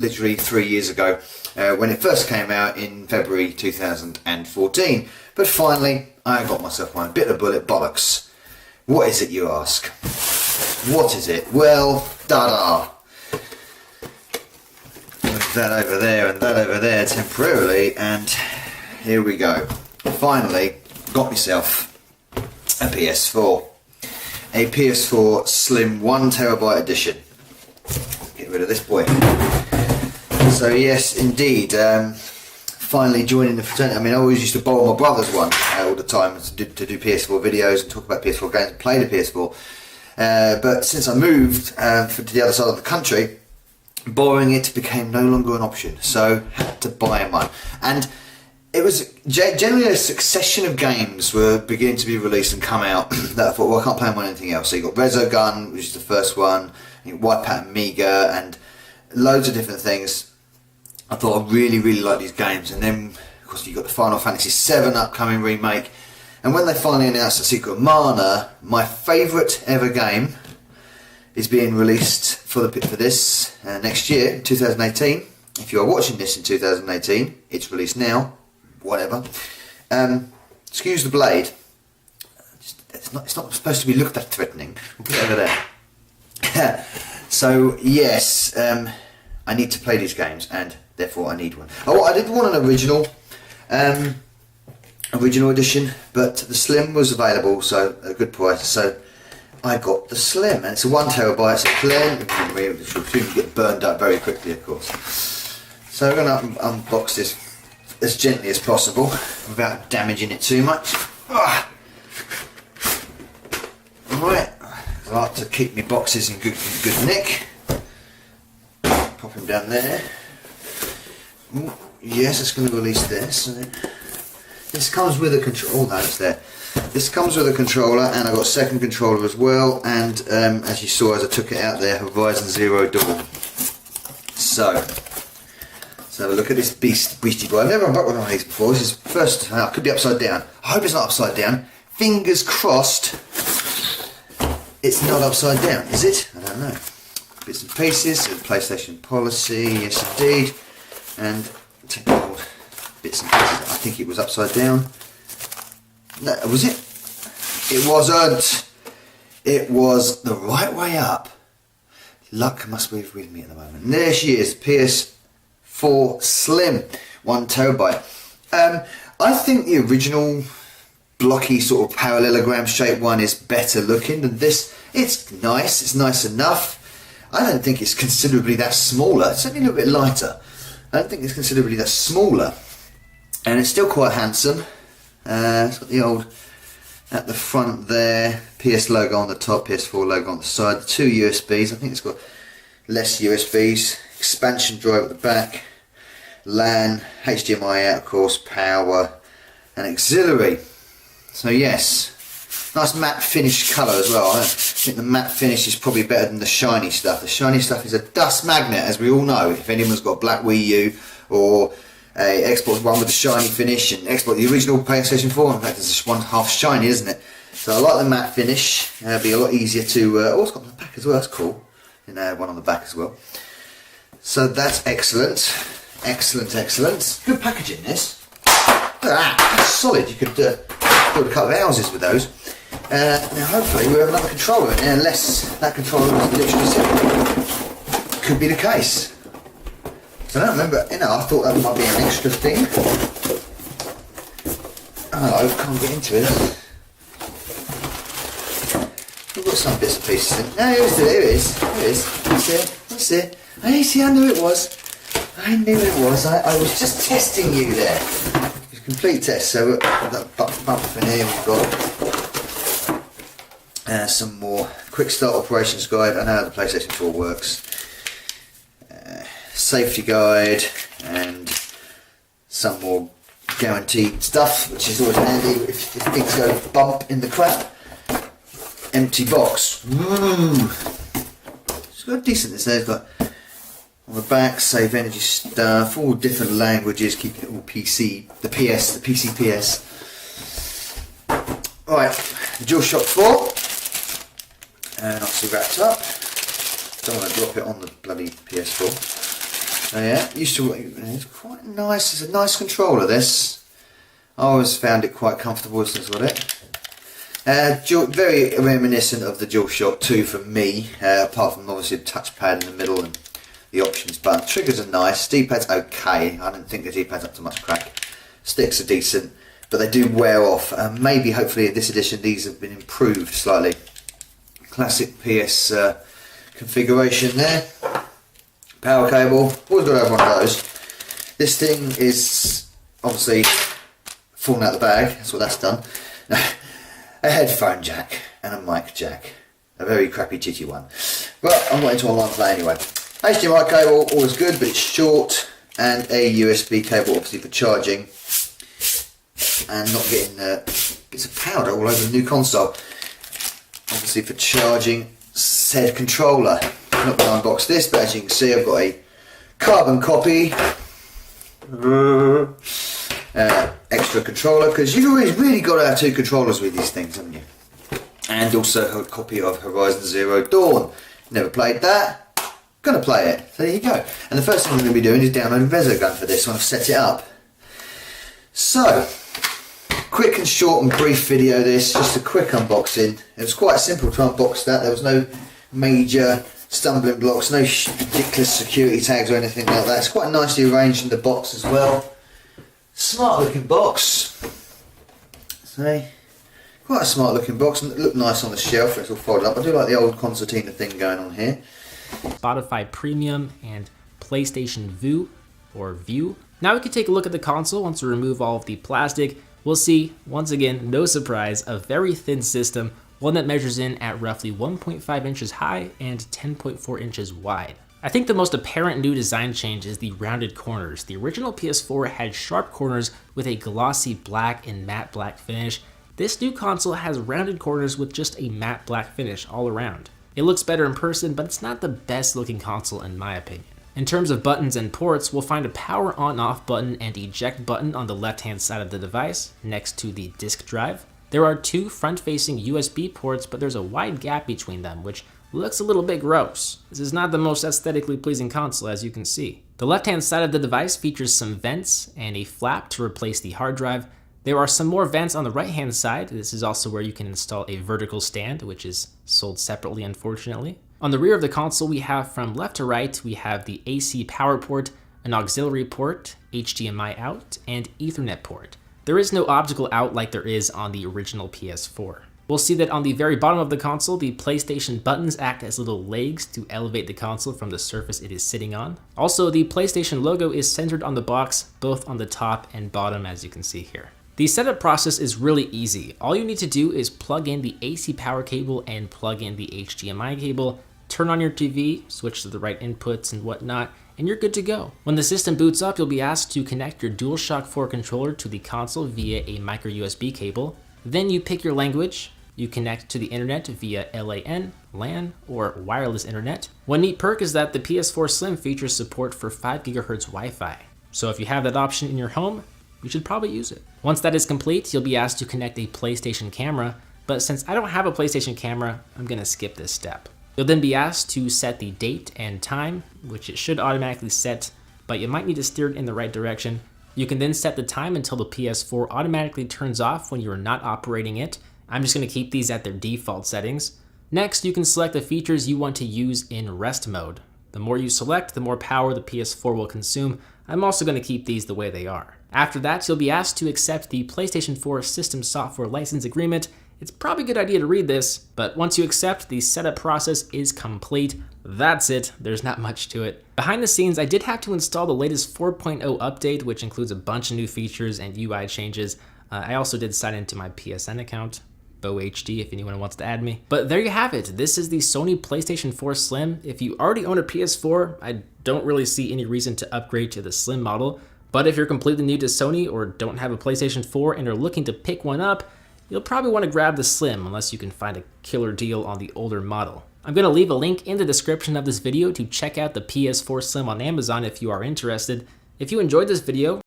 literally 3 years ago when it first came out in February 2014. But finally, I got myself one. Bit of a bullet, bollocks. What is it, you ask? What is it? Well, da-da. Move that over there and that over there temporarily, and here we go. Finally, got myself a PS4. A PS4 Slim 1TB edition. Get rid of this boy. So yes, indeed, finally joining the fraternity. I mean, I always used to borrow my brother's one all the time to do PS4 videos and talk about PS4 games and play the PS4. But since I moved to the other side of the country, borrowing it became no longer an option. So had to buy one. And it was generally a succession of games were beginning to be released and come out that I thought, well, I can't play them on anything else. So you got Resogun, which is the first one, you got Wipeout Amiga, and loads of different things. I thought I really like these games, and then of course you got the Final Fantasy VII upcoming remake, and when they finally announced The Secret of Mana, my favourite ever game is being released for this next year, 2018. If you are watching this in 2018, it's released now. Whatever. Excuse the blade. It's not supposed to be looked at threatening. We'll put it over there. So yes, I need to play these games, and therefore I need one. Oh, I did want an original edition, but the Slim was available, so at a good price. So I got the Slim, and it's a 1TB. It's a plain, which will soon get burned up very quickly, of course. So we're going to unbox this as gently as possible without damaging it too much. Alright, I like to keep my boxes in good nick. Pop them down there. Ooh, yes, it's going to release this. This comes with a control. Oh no, it's there. This comes with a controller, and I've got a second controller as well. And as you saw as I took it out there, Horizon Zero Dawn. So let's have a look at this beastie boy. I've never unboxed one of these before. This is first. It could be upside down. I hope it's not upside down. Fingers crossed. It's not upside down, is it? I don't know. Bits and pieces, the PlayStation policy, yes indeed, and take the old bits and pieces. I think it was upside down. No, was it? It wasn't. It was the right way up. Luck must be with me at the moment. And there she is, PS4 Slim, 1TB. I think the original blocky sort of parallelogram shaped one is better looking than this. It's nice enough. I don't think it's considerably that smaller. It's only a little bit lighter. I don't think it's considerably that smaller, and it's still quite handsome. It's got the old at the front there, PS logo on the top, PS4 logo on the side, 2 USBs. I think it's got less USBs, expansion drive at the back, LAN, HDMI out of course, power, and auxiliary. So yes, nice matte finish colour as well. I think the matte finish is probably better than the shiny stuff. The shiny stuff is a dust magnet, as we all know. If anyone's got a black Wii U or a Xbox One with a shiny finish, and Xbox, the original PlayStation 4, in fact it's just one half shiny, isn't it? So I like the matte finish. It'll be a lot easier to... oh, it's got on the back as well, that's cool. And one on the back as well. So that's excellent. Excellent. Good packaging, this. Look at that, that's solid. You could build a couple of houses with those. Now hopefully we have another controller in there, unless that controller was literally sitting. Could be the case. So I don't remember, I thought that might be an extra thing. Oh, I can't get into it. We've got some bits and pieces in. No, here it is. That's it. Hey, see, I knew it was. I I was just testing you there. It's a complete test. So we've got that bump in here. We've got some more quick start operations guide. I know how the PlayStation 4 works. Safety guide, and some more guaranteed stuff, which is always handy if things go bump in the crap. Empty box. It's got decentness there. It's got on the back save energy stuff, all different languages, keeping it all PC. The PC PS. Alright, the DualShock 4, and obviously wrapped up. Don't want to drop it on the bloody PS4. Oh yeah, it's quite nice. It's a nice controller, this. I always found it quite comfortable since I got it. Very reminiscent of the DualShock 2 for me, apart from obviously the touchpad in the middle and the options button. Triggers are nice, D-pad's okay. I don't think the D-pad's up to much crack. Sticks are decent, but they do wear off. Maybe, hopefully, in this edition, these have been improved slightly. Classic PS configuration there. Power cable, always got to have one of those. This thing is obviously falling out the bag, that's what that's done. A headphone jack and a mic jack. A very crappy jitty one. But I'm not into online play anyway. HDMI cable, always good, but it's short. And a USB cable, obviously, for charging. And not getting bits of powder all over the new console. Obviously for charging said controller. I'm not going to unbox this, but as you can see, I've got a carbon copy. Extra controller, because you've always really got to have two controllers with these things, haven't you? And also a copy of Horizon Zero Dawn. Never played that. Gonna play it. So there you go. And the first thing I'm going to be doing is downloading Resogun for this when I've set it up. So, quick and short and brief video this, just a quick unboxing. It was quite simple to unbox that. There was no major stumbling blocks, no ridiculous security tags or anything like that. It's quite nicely arranged in the box as well. Smart looking box. See? Quite a smart looking box, and it looked nice on the shelf. It's all folded up. I do like the old concertina thing going on here. Spotify Premium and PlayStation View or View. Now we can take a look at the console. Once we remove all of the plastic, we'll see, once again, no surprise, a very thin system, one that measures in at roughly 1.5 inches high and 10.4 inches wide. I think the most apparent new design change is the rounded corners. The original PS4 had sharp corners with a glossy black and matte black finish. This new console has rounded corners with just a matte black finish all around. It looks better in person, but it's not the best looking console in my opinion. In terms of buttons and ports, we'll find a power on-off button and eject button on the left-hand side of the device, next to the disk drive. There are two front-facing USB ports, but there's a wide gap between them, which looks a little bit gross. This is not the most aesthetically pleasing console, as you can see. The left-hand side of the device features some vents and a flap to replace the hard drive. There are some more vents on the right-hand side. This is also where you can install a vertical stand, which is sold separately, unfortunately. On the rear of the console, we have from left to right, we have the AC power port, an auxiliary port, HDMI out, and Ethernet port. There is no optical out like there is on the original PS4. We'll see that on the very bottom of the console, the PlayStation buttons act as little legs to elevate the console from the surface it is sitting on. Also, the PlayStation logo is centered on the box, both on the top and bottom, as you can see here. The setup process is really easy. All you need to do is plug in the AC power cable and plug in the HDMI cable, turn on your TV, switch to the right inputs and whatnot, and you're good to go. When the system boots up, you'll be asked to connect your DualShock 4 controller to the console via a micro USB cable. Then you pick your language. You connect to the internet via LAN, or wireless internet. One neat perk is that the PS4 Slim features support for 5 GHz Wi-Fi. So if you have that option in your home, you should probably use it. Once that is complete, you'll be asked to connect a PlayStation camera, but since I don't have a PlayStation camera, I'm gonna skip this step. You'll then be asked to set the date and time, which it should automatically set, but you might need to steer it in the right direction. You can then set the time until the PS4 automatically turns off when you're not operating it. I'm just gonna keep these at their default settings. Next, you can select the features you want to use in rest mode. The more you select, the more power the PS4 will consume. I'm also gonna keep these the way they are. After that, you'll be asked to accept the PlayStation 4 System Software License Agreement. It's probably a good idea to read this, but once you accept, the setup process is complete. That's it, there's not much to it. Behind the scenes, I did have to install the latest 4.0 update, which includes a bunch of new features and UI changes. I also did sign into my PSN account, BoHD, if anyone wants to add me. But there you have it. This is the Sony PlayStation 4 Slim. If you already own a PS4, I don't really see any reason to upgrade to the Slim model. But if you're completely new to Sony or don't have a PlayStation 4 and are looking to pick one up, you'll probably want to grab the Slim unless you can find a killer deal on the older model. I'm going to leave a link in the description of this video to check out the PS4 Slim on Amazon if you are interested. If you enjoyed this video,